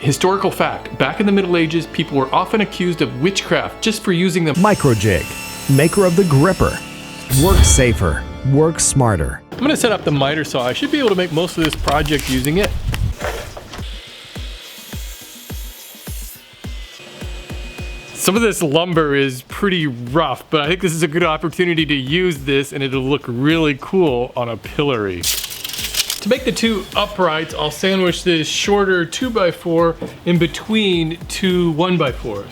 Historical fact, back in the Middle Ages, people were often accused of witchcraft just for using the Microjig, maker of the gripper. Work safer, work smarter. I'm gonna set up the miter saw. I should be able to make most of this project using it. Some of this lumber is pretty rough, but I think this is a good opportunity to use this and it'll look really cool on a pillory. To make the two uprights, I'll sandwich this shorter 2x4 in between two 1x4s.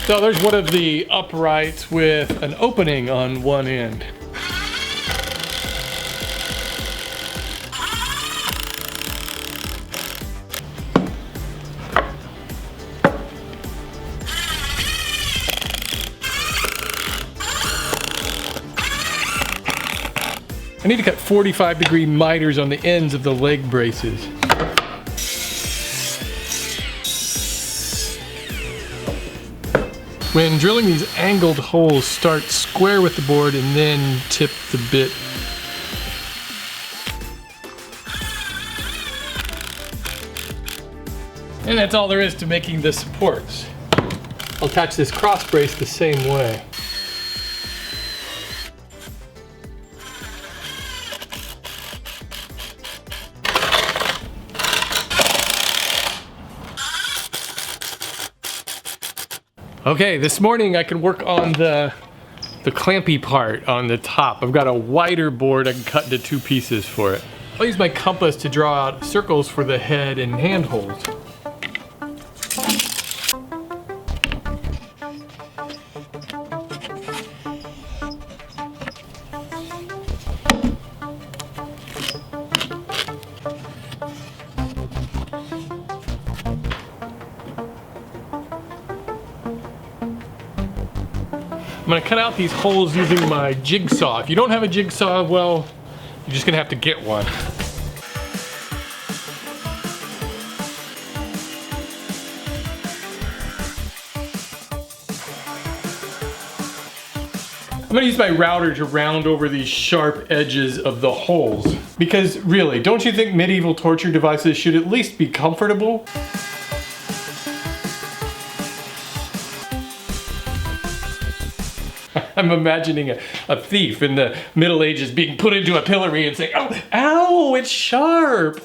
So there's one of the uprights with an opening on one end. I need to cut 45-degree miters on the ends of the leg braces. When drilling these angled holes, start square with the board and then tip the bit. And that's all there is to making the supports. I'll attach this cross brace the same way. Okay, this morning I can work on the clampy part on the top. I've got a wider board I can cut into two pieces for it. I'll use my compass to draw out circles for the head and handholds. I'm gonna cut out these holes using my jigsaw. If you don't have a jigsaw, well, you're just gonna have to get one. I'm gonna use my router to round over these sharp edges of the holes. Because really, don't you think medieval torture devices should at least be comfortable? I'm imagining a thief in the Middle Ages being put into a pillory and saying, "Oh, ow, it's sharp."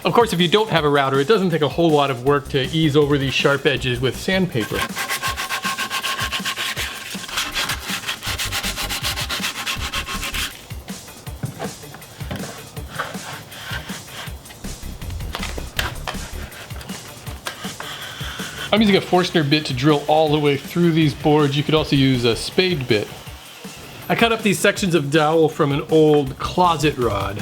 Of course, if you don't have a router, it doesn't take a whole lot of work to ease over these sharp edges with sandpaper. I'm using a Forstner bit to drill all the way through these boards. You could also use a spade bit. I cut up these sections of dowel from an old closet rod.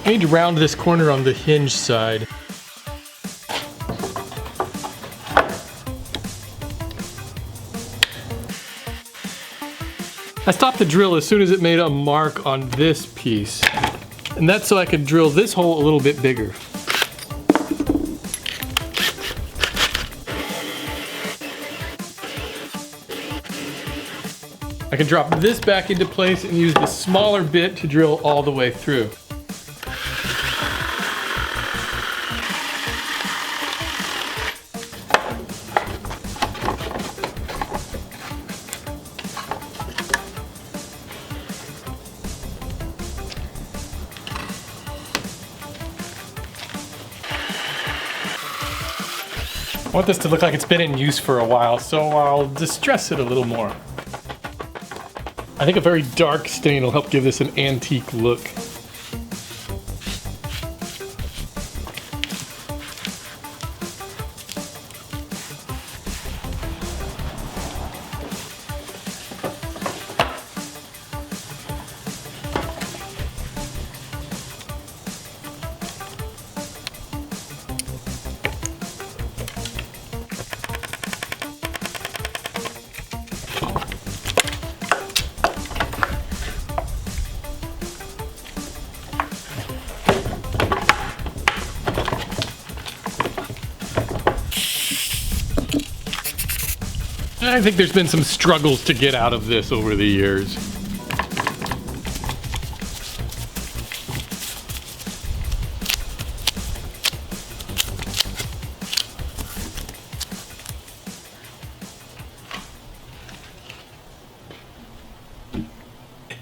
I need to round this corner on the hinge side. I stopped the drill as soon as it made a mark on this piece. And that's so I could drill this hole a little bit bigger. I can drop this back into place and use the smaller bit to drill all the way through. I want this to look like it's been in use for a while, so I'll distress it a little more. I think a very dark stain will help give this an antique look. I think there's been some struggles to get out of this over the years.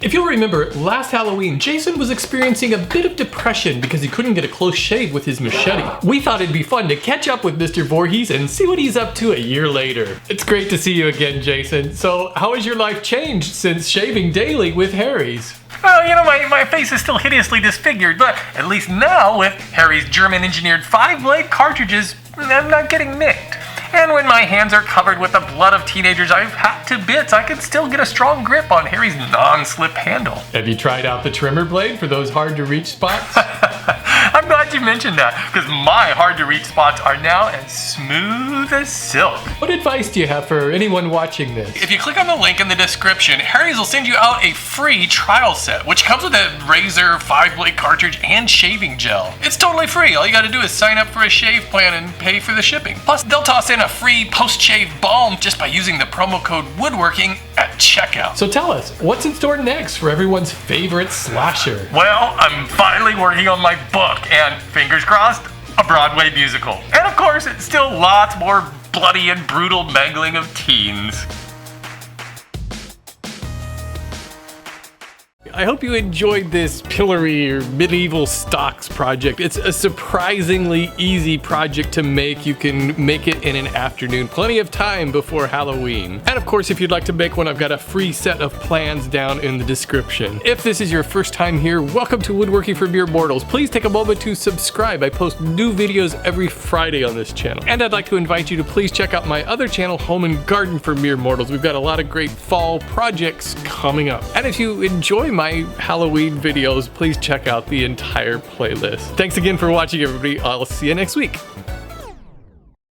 If you'll remember, last Halloween, Jason was experiencing a bit of depression because he couldn't get a close shave with his machete. We thought it'd be fun to catch up with Mr. Voorhees and see what he's up to a year later. It's great to see you again, Jason. So how has your life changed since shaving daily with Harry's? Well, you know, my face is still hideously disfigured, but at least now with Harry's German-engineered 5-blade cartridges, I'm not getting nicked. And when my hands are covered with the blood of teenagers I've hacked to bits, I can still get a strong grip on Harry's non-slip handle. Have you tried out the trimmer blade for those hard-to-reach spots? I'm glad you mentioned that, because my hard-to-reach spots are now as smooth as silk. What advice do you have for anyone watching this? If you click on the link in the description, Harry's will send you out a free trial set, which comes with a razor, 5-blade cartridge, and shaving gel. It's totally free. All you gotta do is sign up for a shave plan and pay for the shipping. Plus, they'll toss in a free post-shave balm just by using the promo code Woodworking at checkout. So tell us, what's in store next for everyone's favorite slasher? Well, I'm finally working on my book, and fingers crossed, a Broadway musical. And of course, it's still lots more bloody and brutal mangling of teens. I hope you enjoyed this Pillory or medieval stocks project. It's a surprisingly easy project to make. You can make it in an afternoon, plenty of time before Halloween. And of course, if you'd like to make one, I've got a free set of plans down in the description. If this is your first time here, welcome to Woodworking for Mere Mortals. Please take a moment to subscribe. I post new videos every Friday on this channel. And I'd like to invite you to please check out my other channel, Home and Garden for Mere Mortals. We've got a lot of great fall projects coming up. And if you enjoy my Halloween videos, please check out the entire playlist. Thanks again for watching, everybody. I'll see you next week.